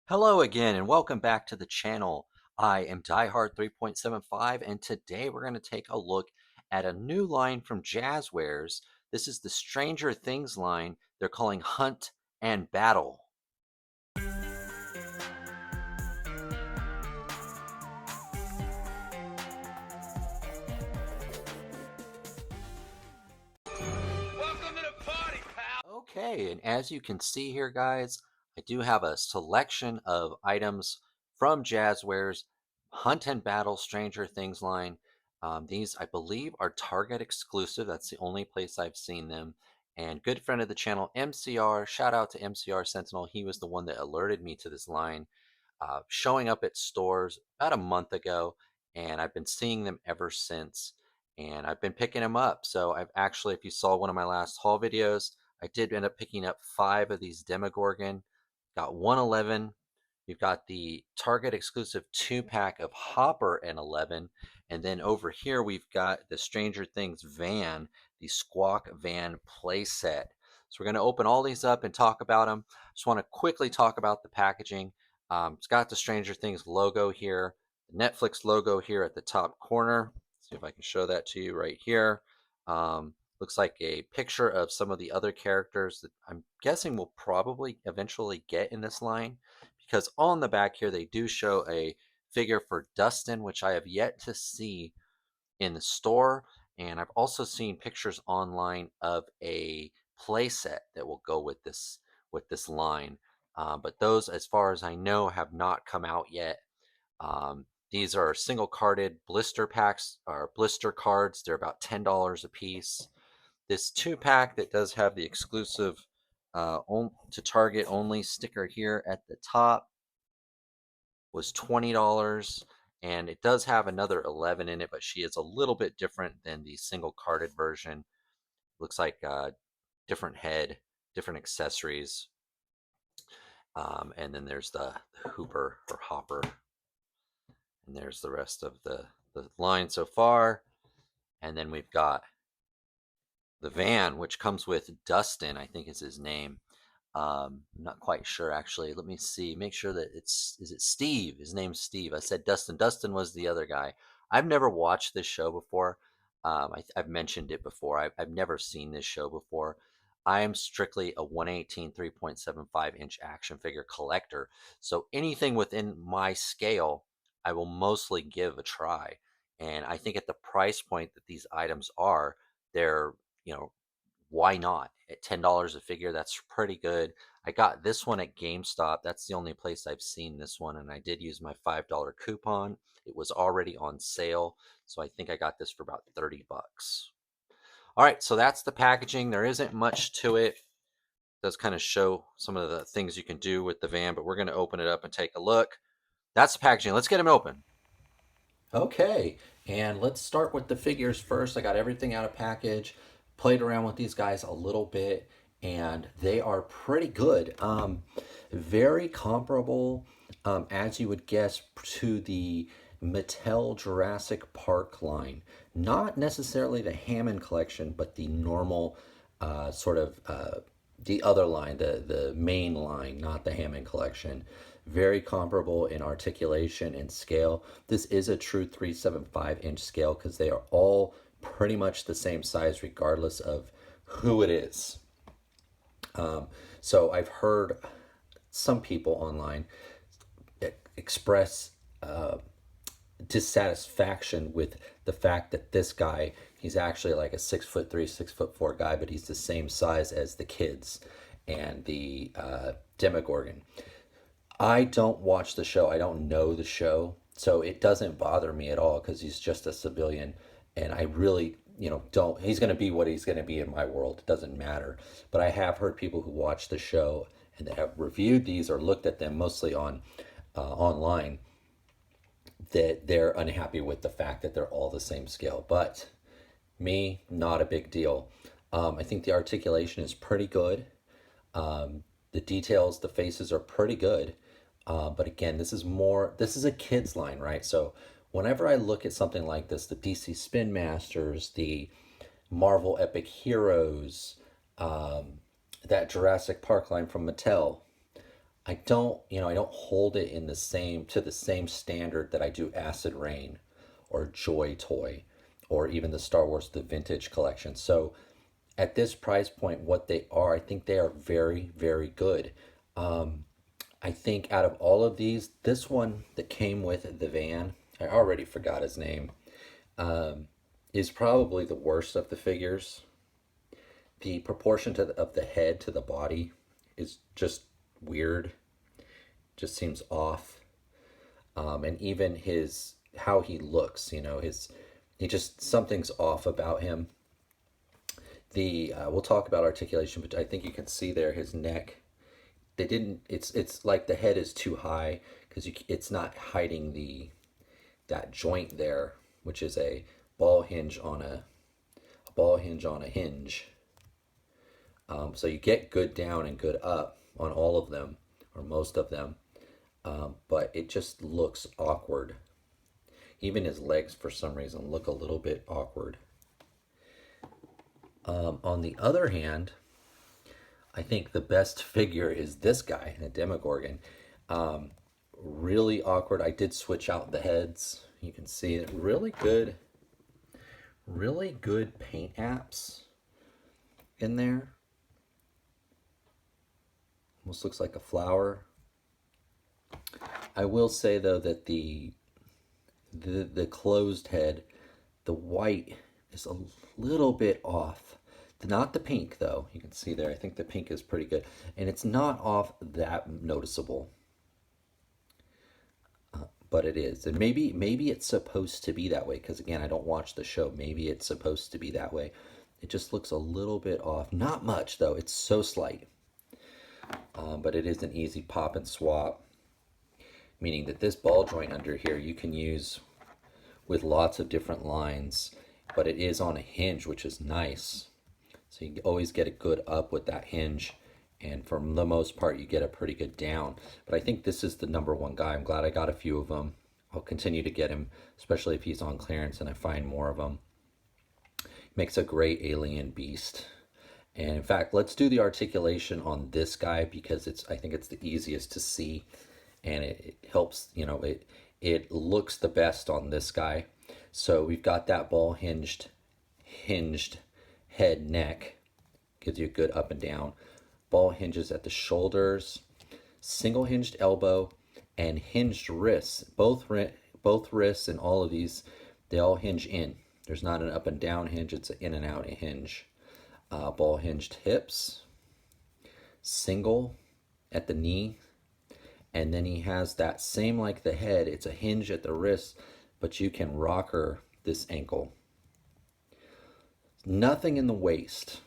Hello again, and welcome back to the channel. I am Diehard 3.75, and today we're going to take a look at a new line from Jazwares. This is the Stranger Things line they're calling Hunt and Battle. Welcome to the party, pal! Okay, and as you can see here, guys, I do have a selection of items from Jazwares Hunt and Battle Stranger Things line. These, I believe, are Target exclusive. That's the only place I've seen them. And good friend of the channel, MCR, shout out to MCR Sentinel. He was the one that alerted me to this line, showing up at stores about a month ago, and I've been seeing them ever since. And I've been picking them up. So I've actually, if you saw one of my last haul videos, I did end up picking up 5 of these Demogorgon. Got 111. You've got the Target exclusive 2-pack of Hopper and 11. And then over here, we've got the Stranger Things van, the Squawk Van playset. So we're going to open all these up and talk about them. Just want to quickly talk about the packaging. It's got the Stranger Things logo here, the Netflix logo here at the top corner. See if I can show that to you right here. Looks like a picture of some of the other characters that I'm guessing we'll probably eventually get in this line, because on the back here they do show a figure for Dustin, which I have yet to see in the store. And I've also seen pictures online of a playset that will go with this line. But those, as far as I know, have not come out yet. These are single carded blister packs or blister cards. They're about $10 a piece. This 2-pack that does have the exclusive to Target only sticker here at the top was $20. And it does have another 11 in it, but she is a little bit different than the single carded version. Looks like different head, different accessories. And then there's the Hooper or Hopper. And there's the rest of the line so far. And then we've got the van, which comes with Dustin, I think is his name. I'm not quite sure actually. Let me see. Make sure that is it Steve? His name's Steve. I said Dustin. Dustin was the other guy. I've never watched this show before. I've mentioned it before. I've never seen this show before. I am strictly a 118 3.75-inch action figure collector. So anything within my scale, I will mostly give a try. And I think at the price point that these items are, they're, you know, why not? At $10 a figure, that's pretty good. I got this one at GameStop. That's the only place I've seen this one, and I did use my $5 coupon. It was already on sale, so I think I got this for about 30 bucks. All right, so that's the packaging. There isn't much to it. It does kind of show some of the things you can do with the van, but we're going to open it up and take a look. That's the packaging. Let's get them open. Okay, and let's start with the figures first. I got everything out of package, played around with these guys a little bit, and they are pretty good. Very comparable, as you would guess, to the Mattel Jurassic Park line. Not necessarily the Hammond collection, but the normal sort of the other line, the main line, not the Hammond collection. Very comparable in articulation and scale. This is a true 375-inch scale because they are all pretty much the same size regardless of who it is. So I've heard some people online express dissatisfaction with the fact that this guy, he's actually like a 6'3", 6'4" guy, but he's the same size as the kids and the Demogorgon. I don't watch the show. I don't know the show, so it doesn't bother me at all because he's just a civilian, and I really, don't. He's going to be what he's going to be in my world. It doesn't matter. But I have heard people who watch the show and have reviewed these or looked at them mostly on online, that they're unhappy with the fact that they're all the same scale. But me, not a big deal. I think the articulation is pretty good. The details, the faces are pretty good. But again, this is a kid's line, right? So whenever I look at something like this, the DC Spin Masters, the Marvel Epic Heroes, that Jurassic Park line from Mattel, I don't, I don't hold it in the same to the same standard that I do Acid Rain or Joy Toy or even the Star Wars the Vintage collection. So at this price point, what they are, I think they are very, very good. I think out of all of these, this one that came with the van, I already forgot his name, is probably the worst of the figures. The proportion of the head to the body is just weird, just seems off. And even his how he looks, he just something's off about him. The we'll talk about articulation, but I think you can see there his neck. They didn't. It's like the head is too high because it's not hiding that joint there, which is a ball hinge on a ball hinge on a hinge. So you get good down and good up on all of them or most of them, but it just looks awkward. Even his legs, for some reason, look a little bit awkward. On the other hand, I think the best figure is this guy, the Demogorgon. Really awkward. I did switch out the heads. You can see it. Really good paint apps in there. Almost looks like a flower. I will say though that the closed head, the white is a little bit off. Not the pink though. You can see there. I think the pink is pretty good, and it's not off that noticeable, but it is. And maybe it's supposed to be that way because again, I don't watch the show. Maybe it's supposed to be that way. It just looks a little bit off. Not much though. It's so slight, but it is an easy pop and swap. Meaning that this ball joint under here you can use with lots of different lines, but it is on a hinge, which is nice. So you always get a good up with that hinge, and for the most part, you get a pretty good down. But I think this is the number one guy. I'm glad I got a few of them. I'll continue to get him, especially if he's on clearance and I find more of them. Makes a great alien beast. And in fact, let's do the articulation on this guy because I think it's the easiest to see, and it helps, it looks the best on this guy. So we've got that ball hinged head neck, gives you a good up and down. Ball hinges at the shoulders, single hinged elbow, and hinged wrists. Both wrists and all of these, they all hinge in. There's not an up and down hinge, it's an in and out hinge. Ball hinged hips, single at the knee, and then he has that same like the head, it's a hinge at the wrist, but you can rocker this ankle. Nothing in the waist,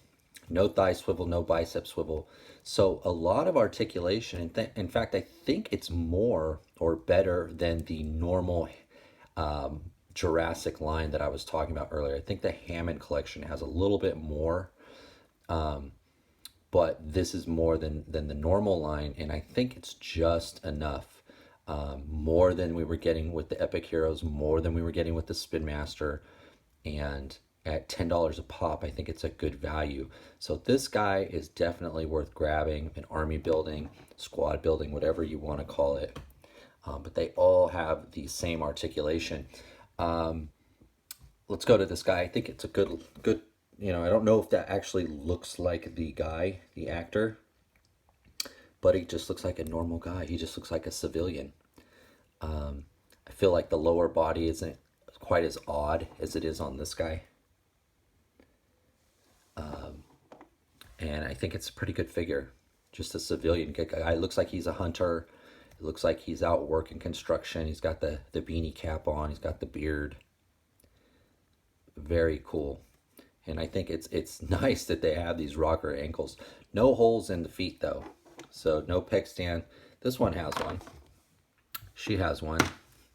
no thigh swivel, no bicep swivel. So a lot of articulation. In fact, I think it's more or better than the normal Jurassic line that I was talking about earlier. I think the Hammond collection has a little bit more, but this is more than the normal line, and I think it's just enough. More than we were getting with the Epic Heroes, more than we were getting with the Spin Master, and at $10 a pop, I think it's a good value. So this guy is definitely worth grabbing, an army building, squad building, whatever you want to call it. But they all have the same articulation. Let's go to this guy. I think it's a good, I don't know if that actually looks like the guy, the actor, but he just looks like a normal guy. He just looks like a civilian. I feel like the lower body isn't quite as odd as it is on this guy. And I think it's a pretty good figure. Just a civilian guy. Looks like he's a hunter. It looks like he's out working construction. He's got the beanie cap on. He's got the beard. Very cool. And I think it's nice that they have these rocker ankles. No holes in the feet though. So no peg stand. This one has one. She has one.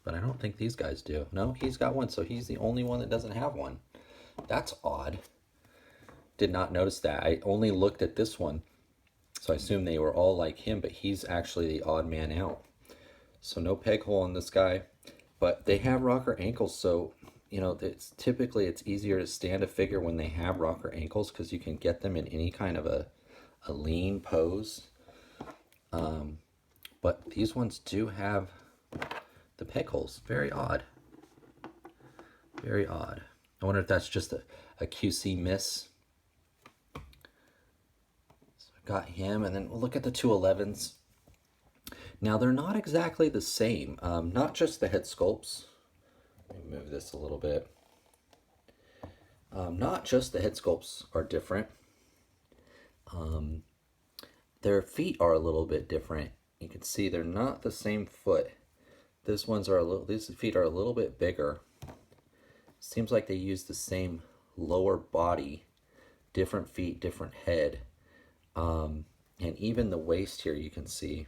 But I don't think these guys do. No, he's got one. So he's the only one that doesn't have one. That's odd. Did not notice that. I only looked at this one. So I assume they were all like him, but he's actually the odd man out. So no peg hole on this guy. But they have rocker ankles, so it's typically it's easier to stand a figure when they have rocker ankles because you can get them in any kind of a lean pose. But these ones do have the peg holes. Very odd. Very odd. I wonder if that's just a QC miss. So I got him, and then we'll look at the 211s. Now they're not exactly the same. Not just the head sculpts. Let me move this a little bit. Not just the head sculpts are different. Their feet are a little bit different. You can see they're not the same foot. These feet are a little bit bigger. Seems like they use the same lower body, different feet, different head. And even the waist here, you can see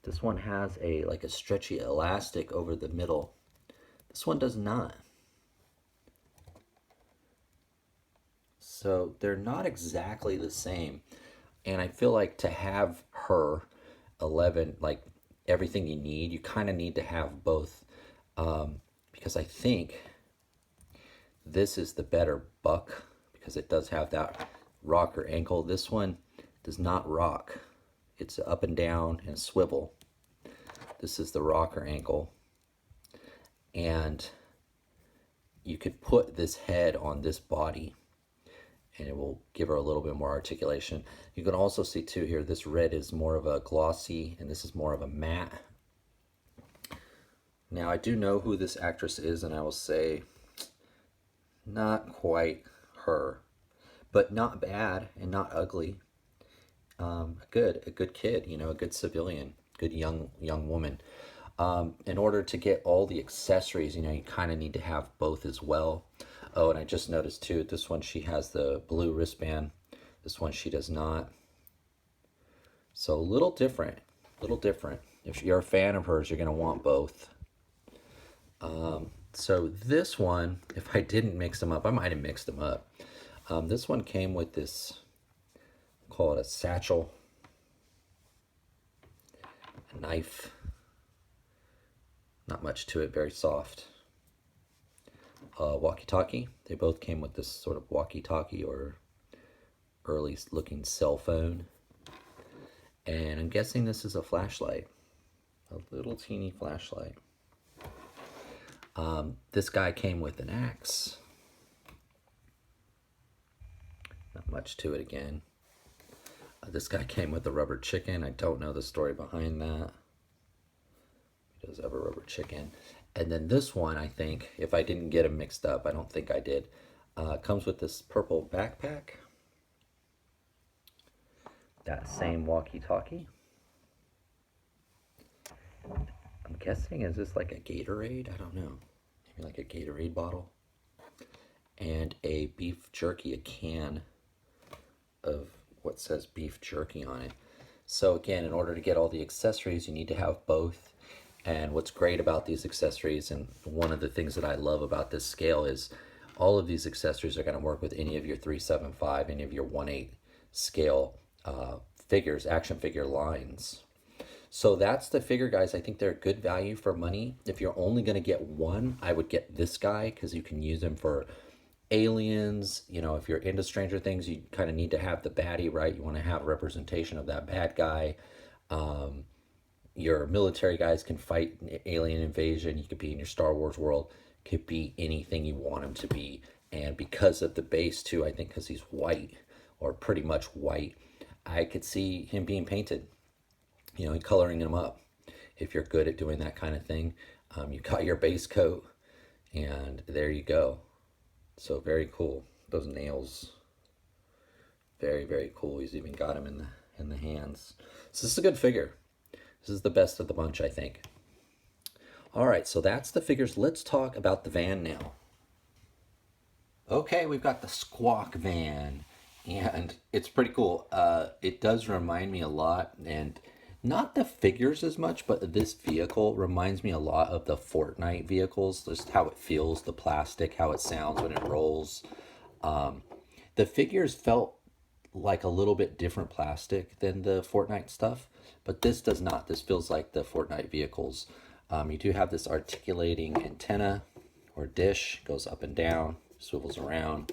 this one has like a stretchy elastic over the middle. This one does not. So they're not exactly the same. And I feel like to have her 11, like everything you need, you kind of need to have both. Because I think this is the better buck because it does have that rocker ankle. This one does not rock. It's up and down and swivel. This is the rocker ankle. And you could put this head on this body and it will give her a little bit more articulation. You can also see too here, this red is more of a glossy and this is more of a matte. Now I do know who this actress is, and I will say not quite her, but not bad and not ugly. A good kid, you know, a good civilian, good young woman. In order to get all the accessories, you know, you kind of need to have both as well. Oh, and I just noticed too, this one she has the blue wristband. This one she does not. So a little different, little different. If you're a fan of hers, you're going to want both. So this one, if I didn't mix them up, I might have mixed them up. This one came with this, call it a satchel, a knife. Not much to it, very soft. Walkie-talkie. They both came with this sort of walkie-talkie or early looking cell phone. And I'm guessing this is a flashlight. A little teeny flashlight. This guy came with an axe. Not much to it again. This guy came with a rubber chicken. I don't know the story behind that. He does have a rubber chicken. And then this one, I think, if I didn't get them mixed up, I don't think I did, comes with this purple backpack. That same walkie-talkie. I'm guessing, is this like a Gatorade? I don't know. Maybe like a Gatorade bottle. And a beef jerky, a can of what says beef jerky on it. So again, in order to get all the accessories, you need to have both. And what's great about these accessories, and one of the things that I love about this scale, is all of these accessories are going to work with any of your 375, any of your 1/8 scale figures, action figure lines. So that's the figure, guys. I think they're good value for money. If you're only going to get one, I would get this guy because you can use him for aliens. You know, if you're into Stranger Things, you kind of need to have the baddie, right? You want to have representation of that bad guy. Your military guys can fight alien invasion. You could be in your Star Wars world. Could be anything you want him to be. And because of the base too, I think because he's white or pretty much white, I could see him being painted. You know, and coloring him up. If you're good at doing that kind of thing, you got your base coat, and there you go. So very cool. Those nails, very, very cool. He's even got him in the hands. So this is a good figure. This is the best of the bunch, I think. All right, so that's the figures. Let's talk about the van now. Okay, we've got the Squawk van, and it's pretty cool. It does remind me a lot, and not the figures as much, but this vehicle reminds me a lot of the Fortnite vehicles, just how it feels, the plastic, how it sounds when it rolls. The figures felt like a little bit different plastic than the Fortnite stuff, but this does not. This feels like the Fortnite vehicles. You do have this articulating antenna or dish, goes up and down, swivels around.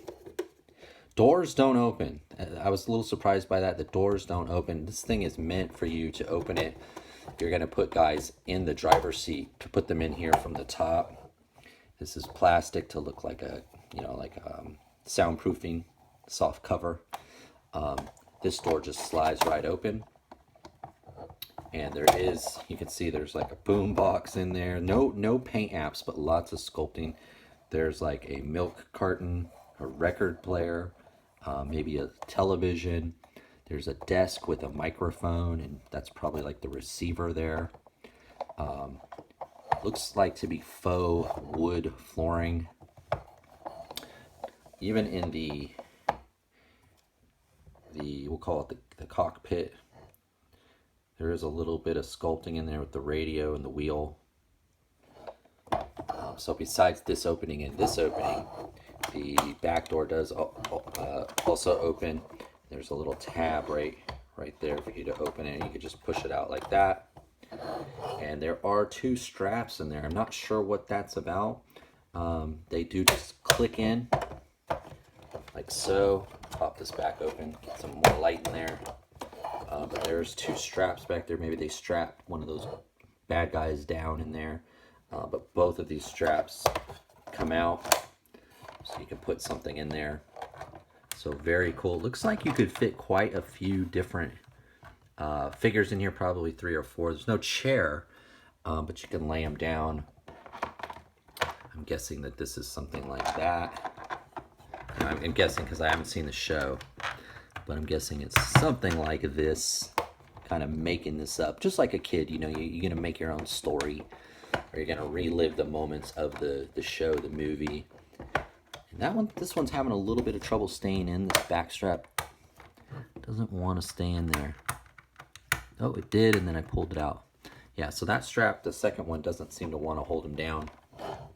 Doors don't open. I was a little surprised by that. The doors don't open. This thing is meant for you to open it. You're going to put guys in the driver's seat to put them in here from the top. This is plastic to look like a, soundproofing soft cover. This door just slides right open. And there is, you can see there's like a boom box in there. No paint apps, but lots of sculpting. There's like a milk carton, a record player, maybe a television. There's a desk with a microphone, and that's probably like the receiver there. Looks like to be faux wood flooring. Even in the we'll call it the cockpit, there is a little bit of sculpting in there with the radio and the wheel. So besides this opening and this opening, the back door does also open. There's a little tab right there for you to open it. You can just push it out like that. And there are 2 straps in there. I'm not sure what that's about. They do just click in like so. Pop this back open, get some more light in there. But there's 2 straps back there. Maybe they strap one of those bad guys down in there. But both of these straps come out, so you can put something in there. So very cool. Looks like you could fit quite a few different figures in here, probably 3 or 4. There's no chair, but you can lay them down. I'm guessing that this is something like that. I'm guessing because I haven't seen the show, but I'm guessing it's something like this, kind of making this up. Just like a kid, you're going to make your own story, or you're going to relive the moments of the show, the movie. And this one's having a little bit of trouble staying in. This back strap doesn't want to stay in there. Oh, it did, and then I pulled it out. Yeah, so that strap, the second one, doesn't seem to want to hold him down.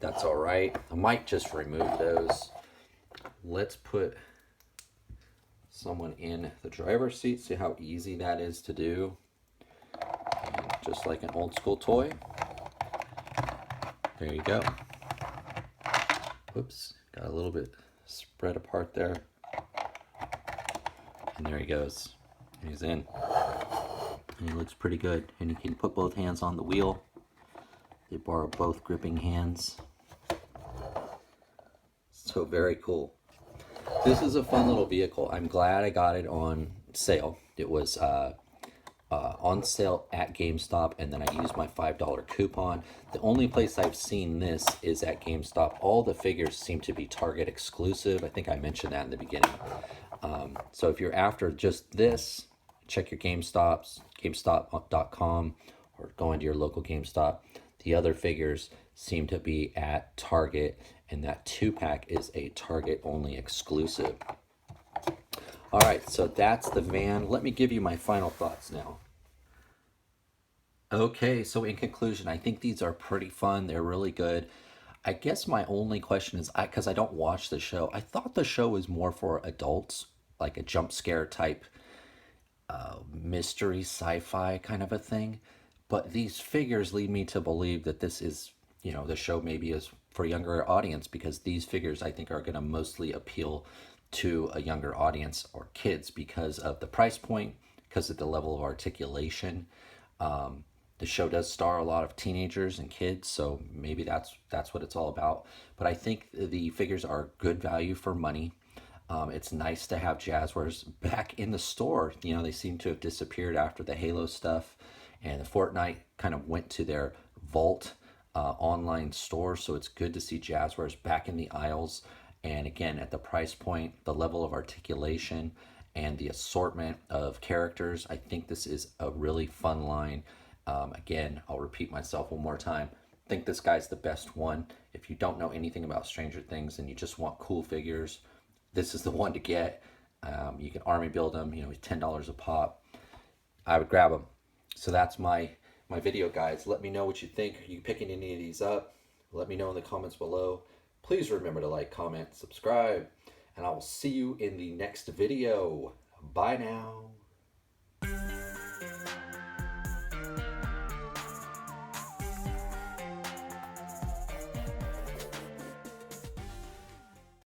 That's all right. I might just remove those. Let's put someone in the driver's seat, see how easy that is to do. And just like an old school toy. There you go. Whoops, got a little bit spread apart there. And there he goes. He's in. And he looks pretty good. And you can put both hands on the wheel. They borrow both gripping hands. So very cool. This is a fun little vehicle. I'm glad I got it on sale. It was on sale at GameStop, and then I used my $5 coupon. The only place I've seen this is at GameStop. All the figures seem to be Target exclusive. I think I mentioned that in the beginning. So if you're after just this, check your GameStops, GameStop.com, or go into your local GameStop. The other figures seem to be at Target, and that 2-pack is a Target only exclusive. All right, so that's the van. Let me give you my final thoughts now. Okay, so in conclusion, I think these are pretty fun. They're really good. I guess my only question is, because I don't watch the show, I thought the show was more for adults, like a jump scare type mystery sci-fi kind of a thing. But these figures lead me to believe that this is, the show maybe is for a younger audience, because these figures I think are going to mostly appeal to a younger audience or kids because of the price point, because of the level of articulation. The show does star a lot of teenagers and kids, so maybe that's what it's all about. But I think the figures are good value for money. It's nice to have Jazwares back in the store. They seem to have disappeared after the Halo stuff, and the Fortnite kind of went to their Vault online store, so it's good to see Jazwares back in the aisles. And again, at the price point, the level of articulation, and the assortment of characters, I think this is a really fun line. Again, I'll repeat myself one more time. I think this guy's the best one. If you don't know anything about Stranger Things and you just want cool figures, this is the one to get. You can army build them, he's $10 a pop. I would grab them. So that's my video, guys. Let me know what you think. Are you picking any of these up? Let me know in the comments below. Please remember to like, comment, subscribe, and I will see you in the next video. Bye now.